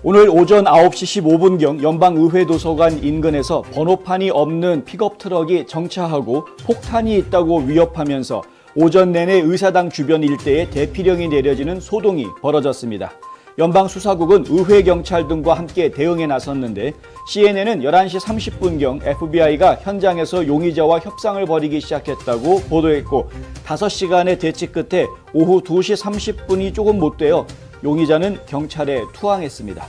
오늘 오전 9시 15분경 연방의회도서관 인근에서 번호판이 없는 픽업 트럭이 정차하고 폭탄이 있다고 위협하면서 오전 내내 의사당 주변 일대에 대피령이 내려지는 소동이 벌어졌습니다. 연방수사국은 의회경찰 등과 함께 대응에 나섰는데 CNN은 11시 30분경 FBI가 현장에서 용의자와 협상을 벌이기 시작했다고 보도했고 5시간의 대치 끝에 오후 2시 30분이 조금 못 되어 용의자는 경찰에 투항했습니다.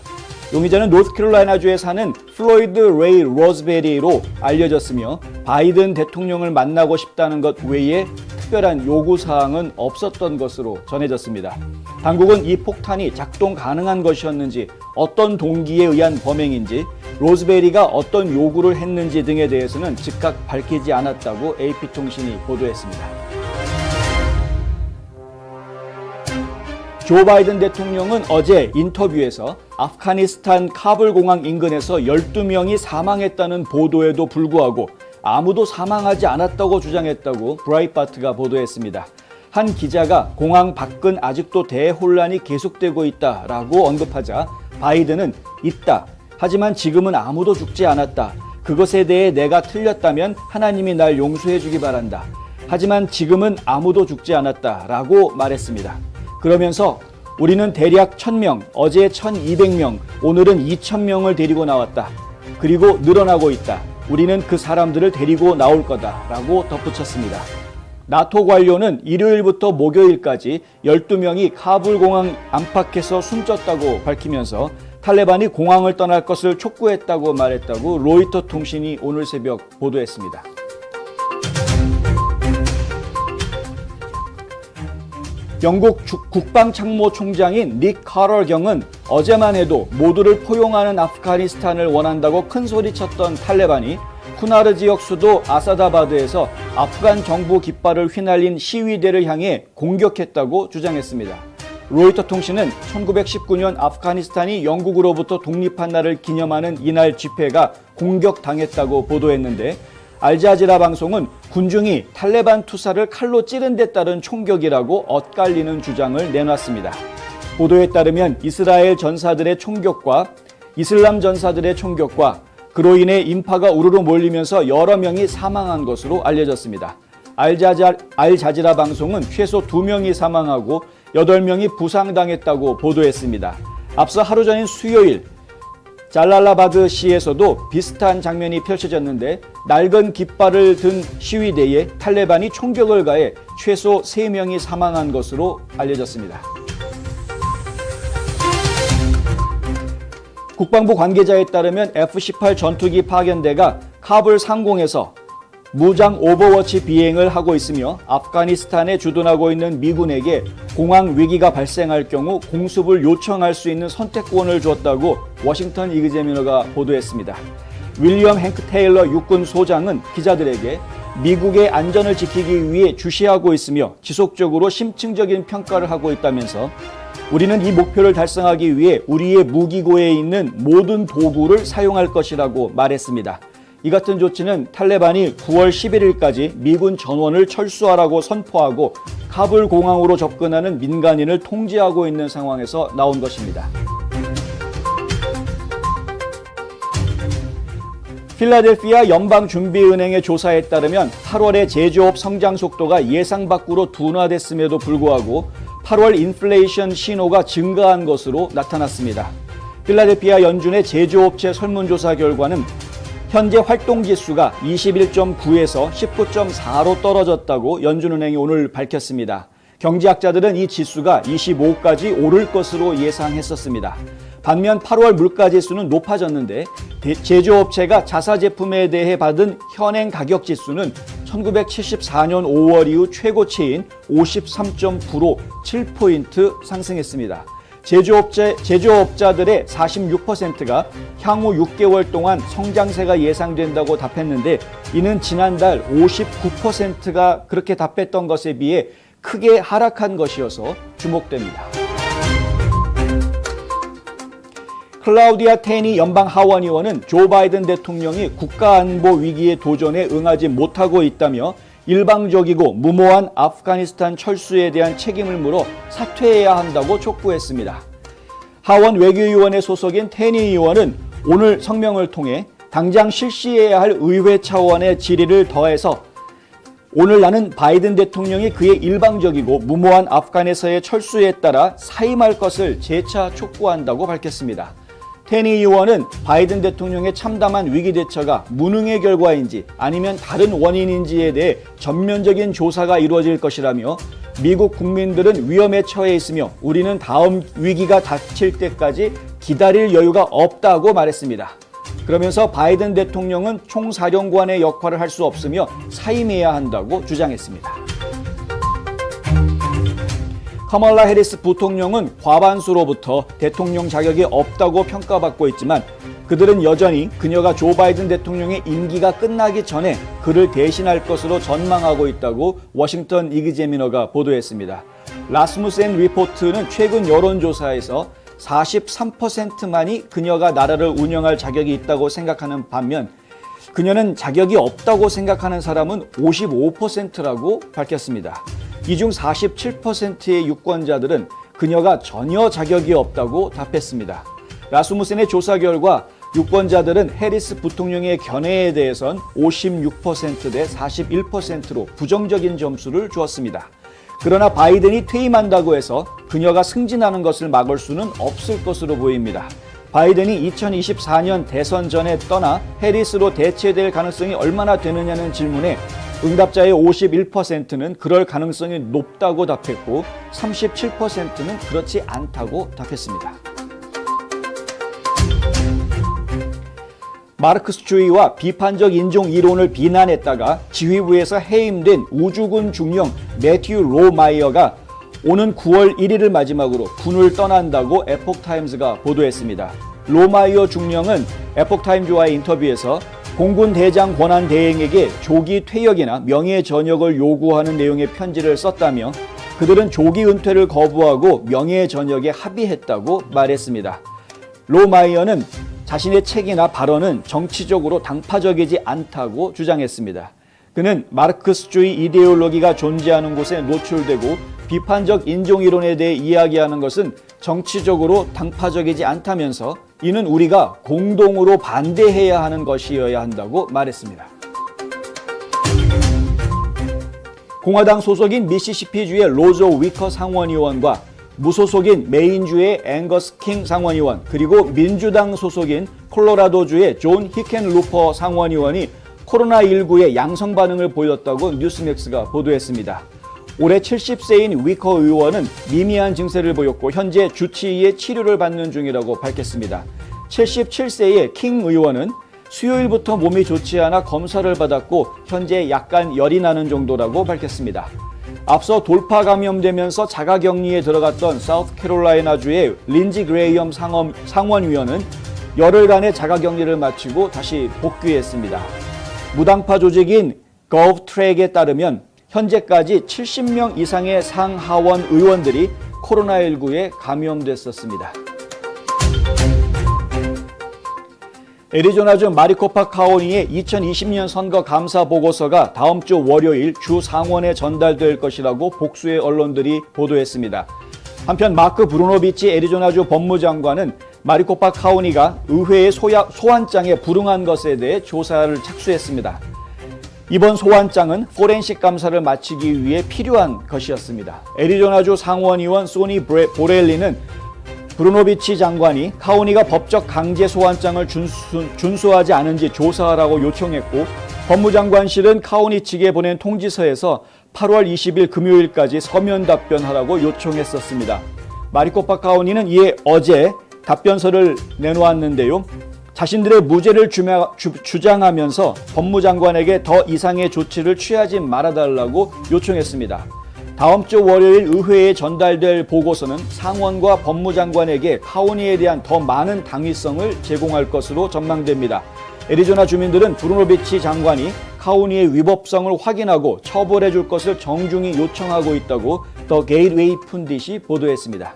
용의자는 노스캐롤라이나주에 사는 플로이드 레이 로즈베리로 알려졌으며 바이든 대통령을 만나고 싶다는 것 외에 특별한 요구사항은 없었던 것으로 전해졌습니다. 당국은 이 폭탄이 작동 가능한 것이었는지, 어떤 동기에 의한 범행인지, 로즈베리가 어떤 요구를 했는지 등에 대해서는 즉각 밝히지 않았다고 AP통신이 보도했습니다. 조 바이든 대통령은 어제 인터뷰에서 아프가니스탄 카불 공항 인근에서 12명이 사망했다는 보도에도 불구하고 아무도 사망하지 않았다고 주장했다고 브라이트바트가 보도했습니다. 한 기자가 공항 밖은 아직도 대혼란이 계속되고 있다라고 언급하자 바이든은 있다. 하지만 지금은 아무도 죽지 않았다. 그것에 대해 내가 틀렸다면 하나님이 날 용서해 주기 바란다. 하지만 지금은 아무도 죽지 않았다라고 말했습니다. 그러면서 우리는 대략 1000명, 어제 1200명, 오늘은 2000명을 데리고 나왔다. 그리고 늘어나고 있다. 우리는 그 사람들을 데리고 나올 거다라고 덧붙였습니다. 나토 관료는 일요일부터 목요일까지 12명이 카불 공항 안팎에서 숨졌다고 밝히면서 탈레반이 공항을 떠날 것을 촉구했다고 말했다고 로이터 통신이 오늘 새벽 보도했습니다. 영국 국방참모총장인 닉 카럴 경은 어제만 해도 모두를 포용하는 아프가니스탄을 원한다고 큰소리쳤던 탈레반이 쿠나르 지역 수도 아사다바드에서 아프간 정부 깃발을 휘날린 시위대를 향해 공격했다고 주장했습니다. 로이터 통신은 1919년 아프가니스탄이 영국으로부터 독립한 날을 기념하는 이날 집회가 공격당했다고 보도했는데 알자지라 방송은 군중이 탈레반 투사를 칼로 찌른 데 따른 총격이라고 엇갈리는 주장을 내놨습니다. 보도에 따르면 이스라엘 전사들의 총격과 이슬람 전사들의 총격과 그로 인해 인파가 우르르 몰리면서 여러 명이 사망한 것으로 알려졌습니다. 알자지라 방송은 최소 2명이 사망하고 8명이 부상당했다고 보도했습니다. 앞서 하루 전인 수요일 잘랄라바드시에서도 비슷한 장면이 펼쳐졌는데 낡은 깃발을 든 시위대에 탈레반이 총격을 가해 최소 3명이 사망한 것으로 알려졌습니다. 국방부 관계자에 따르면 F-18 전투기 파견대가 카불 상공에서 무장 오버워치 비행을 하고 있으며 아프가니스탄에 주둔하고 있는 미군에게 공항 위기가 발생할 경우 공습을 요청할 수 있는 선택권을 주었다고 워싱턴 이그제미너가 보도했습니다. 윌리엄 행크 테일러 육군 소장은 기자들에게 미국의 안전을 지키기 위해 주시하고 있으며 지속적으로 심층적인 평가를 하고 있다면서 우리는 이 목표를 달성하기 위해 우리의 무기고에 있는 모든 도구를 사용할 것이라고 말했습니다. 이 같은 조치는 탈레반이 9월 11일까지 미군 전원을 철수하라고 선포하고 카불 공항으로 접근하는 민간인을 통제하고 있는 상황에서 나온 것입니다. 필라델피아 연방준비은행의 조사에 따르면 8월의 제조업 성장 속도가 예상 밖으로 둔화됐음에도 불구하고 8월 인플레이션 신호가 증가한 것으로 나타났습니다. 필라델피아 연준의 제조업체 설문조사 결과는 현재 활동지수가 21.9에서 19.4로 떨어졌다고 연준은행이 오늘 밝혔습니다. 경제학자들은 이 지수가 25까지 오를 것으로 예상했었습니다. 반면 8월 물가지수는 높아졌는데 제조업체가 자사제품에 대해 받은 현행 가격지수는 1974년 5월 이후 최고치인 53.9로 7포인트 상승했습니다. 제조업자들의 46%가 향후 6개월 동안 성장세가 예상된다고 답했는데 이는 지난달 59%가 그렇게 답했던 것에 비해 크게 하락한 것이어서 주목됩니다. 클라우디아 테니 연방 하원 의원은 조 바이든 대통령이 국가안보 위기의 도전에 응하지 못하고 있다며 일방적이고 무모한 아프가니스탄 철수에 대한 책임을 물어 사퇴해야 한다고 촉구했습니다. 하원 외교위원회 소속인 테니 의원은 오늘 성명을 통해 당장 실시해야 할 의회 차원의 질의를 더해서 오늘 나는 바이든 대통령이 그의 일방적이고 무모한 아프간에서의 철수에 따라 사임할 것을 재차 촉구한다고 밝혔습니다. 테니 의원은 바이든 대통령의 참담한 위기 대처가 무능의 결과인지 아니면 다른 원인인지에 대해 전면적인 조사가 이루어질 것이라며 미국 국민들은 위험에 처해 있으며 우리는 다음 위기가 닥칠 때까지 기다릴 여유가 없다고 말했습니다. 그러면서 바이든 대통령은 총사령관의 역할을 할 수 없으며 사임해야 한다고 주장했습니다. 카멀라 해리스 부통령은 과반수로부터 대통령 자격이 없다고 평가받고 있지만 그들은 여전히 그녀가 조 바이든 대통령의 임기가 끝나기 전에 그를 대신할 것으로 전망하고 있다고 워싱턴 이그제미너가 보도했습니다. 라스무센 리포트는 최근 여론조사에서 43%만이 그녀가 나라를 운영할 자격이 있다고 생각하는 반면 그녀는 자격이 없다고 생각하는 사람은 55%라고 밝혔습니다. 이 중 47%의 유권자들은 그녀가 전혀 자격이 없다고 답했습니다. 라스무센의 조사 결과 유권자들은 해리스 부통령의 견해에 대해선 56% 대 41%로 부정적인 점수를 주었습니다. 그러나 바이든이 퇴임한다고 해서 그녀가 승진하는 것을 막을 수는 없을 것으로 보입니다. 바이든이 2024년 대선 전에 떠나 해리스로 대체될 가능성이 얼마나 되느냐는 질문에 응답자의 51%는 그럴 가능성이 높다고 답했고 37%는 그렇지 않다고 답했습니다. 마르크스주의와 비판적 인종 이론을 비난했다가 지휘부에서 해임된 우주군 중령 매튜 로마이어가 오는 9월 1일을 마지막으로 군을 떠난다고 에폭타임즈가 보도했습니다. 로마이어 중령은 에폭타임즈와의 인터뷰에서 공군 대장 권한 대행에게 조기 퇴역이나 명예 전역을 요구하는 내용의 편지를 썼다며 그들은 조기 은퇴를 거부하고 명예 전역에 합의했다고 말했습니다. 로마이어는 자신의 책이나 발언은 정치적으로 당파적이지 않다고 주장했습니다. 그는 마르크스주의 이데올로기가 존재하는 곳에 노출되고 비판적 인종이론에 대해 이야기하는 것은 정치적으로 당파적이지 않다면서 이는 우리가 공동으로 반대해야 하는 것이어야 한다고 말했습니다. 공화당 소속인 미시시피주의 로저 위커 상원의원과 무소속인 메인주의 앵거스 킹 상원의원 그리고 민주당 소속인 콜로라도주의 존 히켄루퍼 상원의원이 코로나19에 양성 반응을 보였다고 뉴스맥스가 보도했습니다. 올해 70세인 위커 의원은 미미한 증세를 보였고 현재 주치의의 치료를 받는 중이라고 밝혔습니다. 77세의 킹 의원은 수요일부터 몸이 좋지 않아 검사를 받았고 현재 약간 열이 나는 정도라고 밝혔습니다. 앞서 돌파 감염되면서 자가격리에 들어갔던 사우스캐롤라이나주의 린지 그레이엄 상원의원은 열흘간의 자가격리를 마치고 다시 복귀했습니다. 무당파 조직인 거브트랙에 따르면 현재까지 70명 이상의 상하원 의원들이 코로나19에 감염됐었습니다. 애리조나주 마리코파 카운티의 2020년 선거 감사 보고서가 다음 주 월요일 주 상원에 전달될 것이라고 복수의 언론들이 보도했습니다. 한편 마크 브루노비치 애리조나주 법무장관은 마리코파 카운티가 의회의 소환장에 불응한 것에 대해 조사를 착수했습니다. 이번 소환장은 포렌식 감사를 마치기 위해 필요한 것이었습니다. 애리조나주 상원의원 소니 보렐리는 브루노비치 장관이 카운티가 법적 강제 소환장을 준수하지 않은지 조사하라고 요청했고 법무장관실은 카운티 측에 보낸 통지서에서 8월 20일 금요일까지 서면 답변하라고 요청했었습니다. 마리코파 카운티는 이에 어제 답변서를 내놓았는데요. 자신들의 무죄를 주장하면서 법무장관에게 더 이상의 조치를 취하지 말아달라고 요청했습니다. 다음 주 월요일 의회에 전달될 보고서는 상원과 법무장관에게 카운티에 대한 더 많은 당위성을 제공할 것으로 전망됩니다. 애리조나 주민들은 브루노비치 장관이 카운티의 위법성을 확인하고 처벌해 줄 것을 정중히 요청하고 있다고 더 게이트웨이 푼딧이 보도했습니다.